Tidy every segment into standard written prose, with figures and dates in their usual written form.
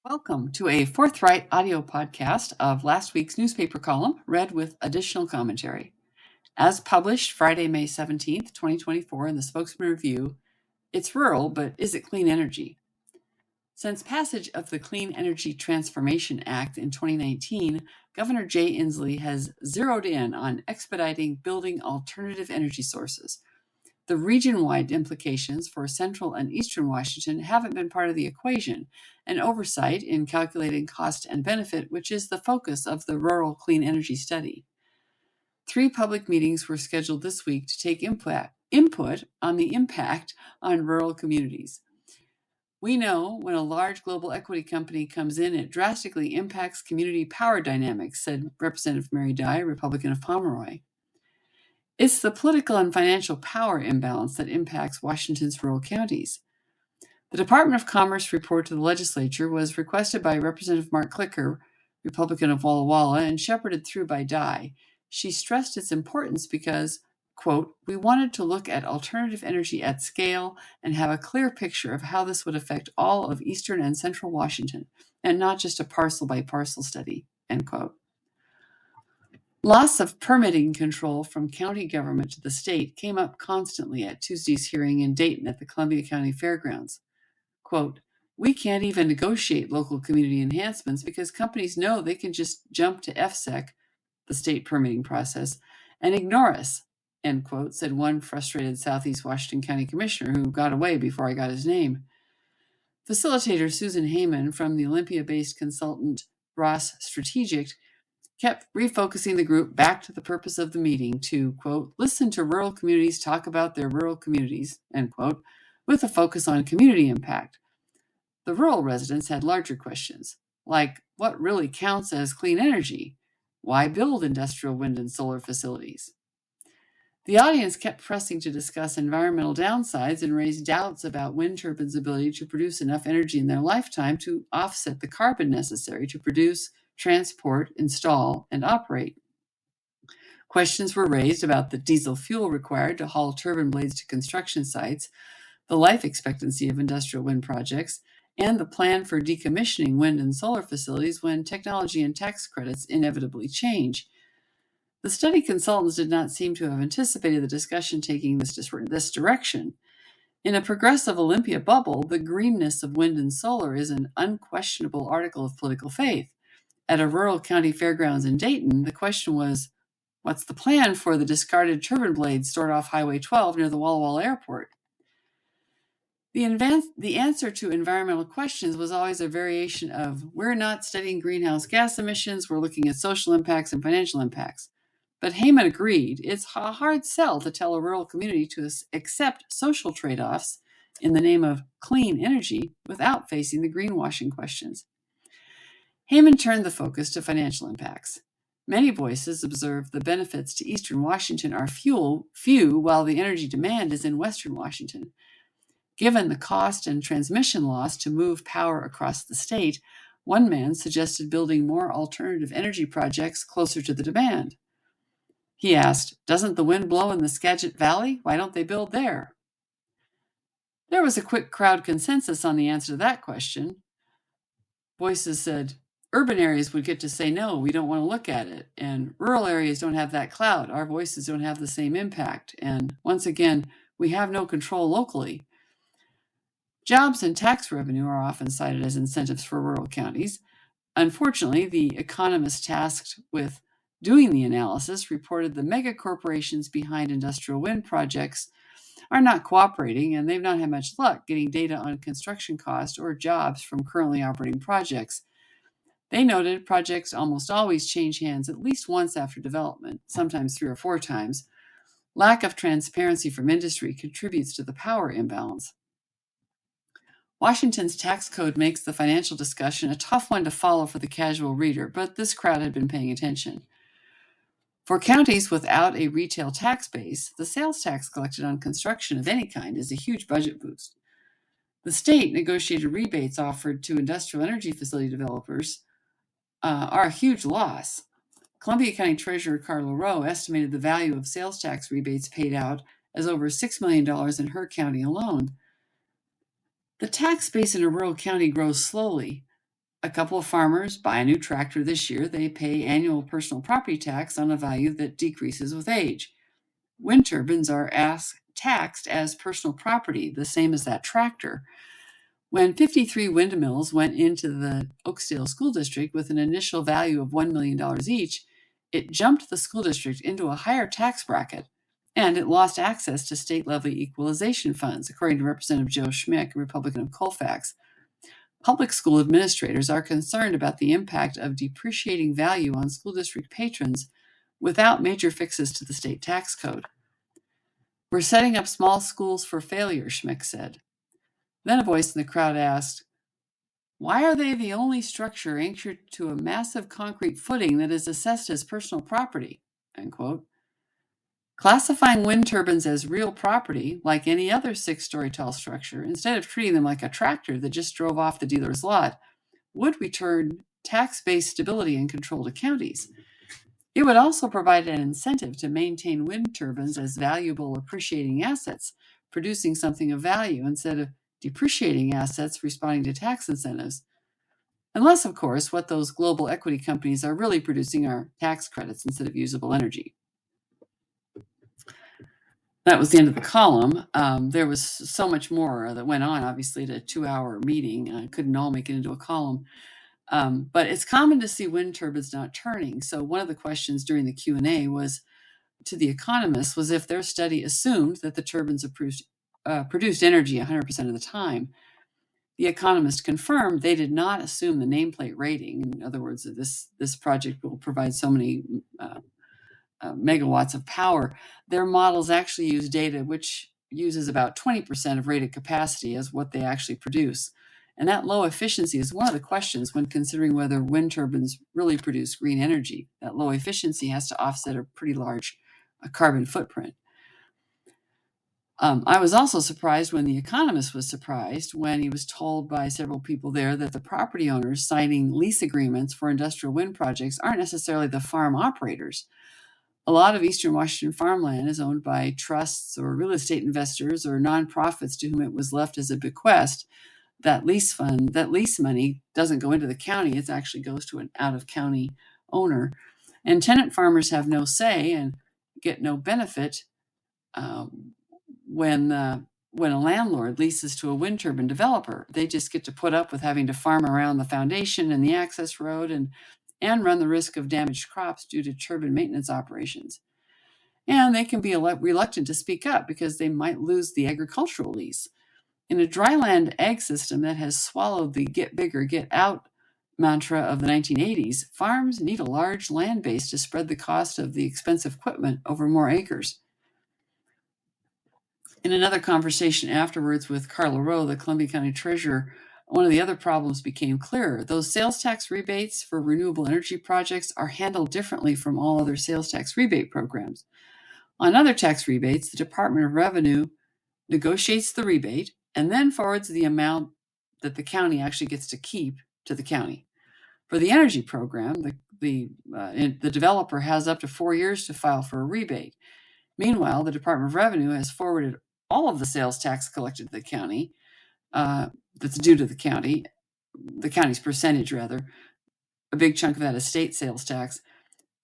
Welcome to a forthright audio podcast of last week's newspaper column, read with additional commentary. As published Friday, May 17th, 2024, in the Spokesman Review, it's rural, but is it clean energy? Since passage of the Clean Energy Transformation Act in 2019, Governor Jay Inslee has zeroed in on expediting building alternative energy sources. The region-wide implications for central and eastern Washington haven't been part of the equation, and oversight in calculating cost and benefit, which is the focus of the Rural Clean Energy Study. 3 public meetings were scheduled this week to take input on the impact on rural communities. We know when a large global equity company comes in, it drastically impacts community power dynamics, said Representative Mary Dye, Republican of Pomeroy. It's the political and financial power imbalance that impacts Washington's rural counties. The Department of Commerce report to the legislature was requested by Representative Mark Clicker, Republican of Walla Walla, and shepherded through by Dye. She stressed its importance because, quote, we wanted to look at alternative energy at scale and have a clear picture of how this would affect all of eastern and central Washington, and not just a parcel-by-parcel study, end quote. Loss of permitting control from county government to the state came up constantly at Tuesday's hearing in Dayton at the Columbia County Fairgrounds. Quote, we can't even negotiate local community enhancements because companies know they can just jump to FSEC, the state permitting process, and ignore us, end quote, said one frustrated Southeast Washington County Commissioner who got away before I got his name. Facilitator Susan Heyman from the Olympia-based consultant Ross Strategic kept refocusing the group back to the purpose of the meeting to, quote, listen to rural communities talk about their rural communities, end quote, with a focus on community impact. The rural residents had larger questions, like what really counts as clean energy? Why build industrial wind and solar facilities? The audience kept pressing to discuss environmental downsides and raise doubts about wind turbines' ability to produce enough energy in their lifetime to offset the carbon necessary to produce, transport, install, and operate. Questions were raised about the diesel fuel required to haul turbine blades to construction sites, the life expectancy of industrial wind projects, and the plan for decommissioning wind and solar facilities when technology and tax credits inevitably change. The study consultants did not seem to have anticipated the discussion taking this direction. In a progressive Olympia bubble, the greenness of wind and solar is an unquestionable article of political faith. At a rural county fairgrounds in Dayton, the question was, what's the plan for the discarded turbine blades stored off Highway 12 near the Walla Walla Airport? The answer to environmental questions was always a variation of, we're not studying greenhouse gas emissions, we're looking at social impacts and financial impacts. But Heyman agreed it's a hard sell to tell a rural community to accept social trade-offs in the name of clean energy without facing the greenwashing questions. Heyman turned the focus to financial impacts. Many voices observe the benefits to eastern Washington are few, while the energy demand is in western Washington. Given the cost and transmission loss to move power across the state, one man suggested building more alternative energy projects closer to the demand. He asked, doesn't the wind blow in the Skagit Valley? Why don't they build there? There was a quick crowd consensus on the answer to that question. Voices said, urban areas would get to say, no, we don't want to look at it. And rural areas don't have that cloud. Our voices don't have the same impact. And once again, we have no control locally. Jobs and tax revenue are often cited as incentives for rural counties. Unfortunately, the economists tasked with doing the analysis reported the mega corporations behind industrial wind projects are not cooperating, and they've not had much luck getting data on construction cost or jobs from currently operating projects. They noted projects almost always change hands at least once after development, sometimes 3 or 4 times. Lack of transparency from industry contributes to the power imbalance. Washington's tax code makes the financial discussion a tough one to follow for the casual reader, but this crowd had been paying attention. For counties without a retail tax base, the sales tax collected on construction of any kind is a huge budget boost. The state negotiated rebates offered to industrial energy facility developers are a huge loss. Columbia County Treasurer Carla Rowe estimated the value of sales tax rebates paid out as over $6 million in her county alone. The tax base in a rural county grows slowly. A couple of farmers buy a new tractor this year. They pay annual personal property tax on a value that decreases with age. Wind turbines are taxed as personal property, the same as that tractor. When 53 windmills went into the Oakdale School District with an initial value of $1 million each, it jumped the school district into a higher tax bracket, and it lost access to state-level equalization funds, according to Representative Joe Schmick, a Republican of Colfax. Public school administrators are concerned about the impact of depreciating value on school district patrons without major fixes to the state tax code. We're setting up small schools for failure, Schmick said. Then a voice in the crowd asked, why are they the only structure anchored to a massive concrete footing that is assessed as personal property? End quote. Classifying wind turbines as real property, like any other 6-story tall structure, instead of treating them like a tractor that just drove off the dealer's lot, would return tax-based stability and control to counties. It would also provide an incentive to maintain wind turbines as valuable appreciating assets, producing something of value instead of depreciating assets responding to tax incentives. Unless, of course, what those global equity companies are really producing are tax credits instead of usable energy. That was the end of the column. There was so much more that went on, obviously, at a 2-hour meeting. I couldn't all make it into a column. But it's common to see wind turbines not turning. So one of the questions during the Q&A was to the economists was if their study assumed that the turbines produced energy 100% of the time. The economists confirmed they did not assume the nameplate rating. In other words, that this project will provide so many megawatts of power. Their models actually use data which uses about 20% of rated capacity as what they actually produce. And that low efficiency is one of the questions when considering whether wind turbines really produce green energy. That low efficiency has to offset a pretty large carbon footprint. I was also surprised when the economist was surprised when he was told by several people there that the property owners signing lease agreements for industrial wind projects aren't necessarily the farm operators. A lot of Eastern Washington farmland is owned by trusts or real estate investors or nonprofits to whom it was left as a bequest. That lease money doesn't go into the county. It actually goes to an out-of-county owner. And tenant farmers have no say and get no benefit when a landlord leases to a wind turbine developer. They just get to put up with having to farm around the foundation and the access road and run the risk of damaged crops due to turbine maintenance operations. And they can be reluctant to speak up because they might lose the agricultural lease. In a dryland ag system that has swallowed the get bigger, get out mantra of the 1980s, farms need a large land base to spread the cost of the expensive equipment over more acres. In another conversation afterwards with Carla Rowe, the Columbia County Treasurer, one of the other problems became clearer. Those sales tax rebates for renewable energy projects are handled differently from all other sales tax rebate programs. On other tax rebates, the Department of Revenue negotiates the rebate and then forwards the amount that the county actually gets to keep to the county. For the energy program, the developer has up to 4 years to file for a rebate. Meanwhile, the Department of Revenue has forwarded all of the sales tax collected to the county that's due to the county's percentage rather. A big chunk of that is state sales tax.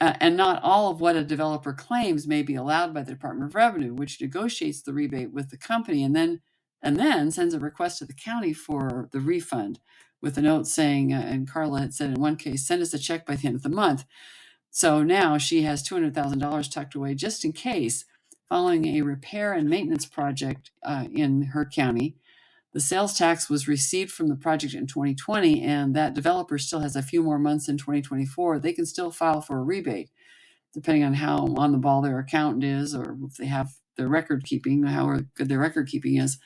And not all of what a developer claims may be allowed by the Department of Revenue, which negotiates the rebate with the company and then sends a request to the county for the refund with a note saying, and Carla had said in one case, send us a check by the end of the month. So now she has $200,000 tucked away just in case, following a repair and maintenance project in her county. The sales tax was received from the project in 2020, and that developer still has a few more months in 2024. They can still file for a rebate, depending on how on the ball their accountant is, or if they have their record keeping, how good their record keeping is.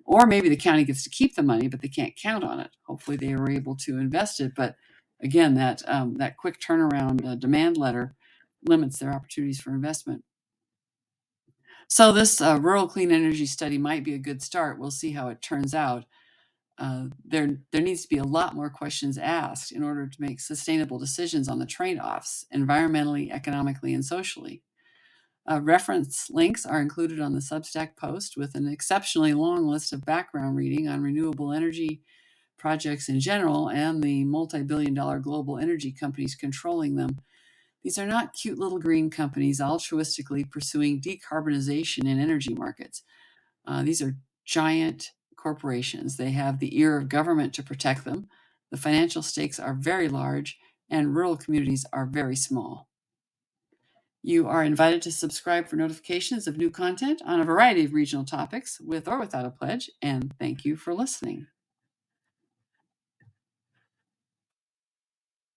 Or maybe the county gets to keep the money, but they can't count on it. Hopefully they were able to invest it. But again, that quick turnaround demand letter limits their opportunities for investment. So this rural clean energy study might be a good start. We'll see how it turns out. There needs to be a lot more questions asked in order to make sustainable decisions on the trade-offs, environmentally, economically, and socially. Reference links are included on the Substack post with an exceptionally long list of background reading on renewable energy projects in general and the multi-billion-dollar global energy companies controlling them. These are not cute little green companies altruistically pursuing decarbonization in energy markets. These are giant corporations. They have the ear of government to protect them. The financial stakes are very large, and rural communities are very small. You are invited to subscribe for notifications of new content on a variety of regional topics, with or without a pledge, and thank you for listening.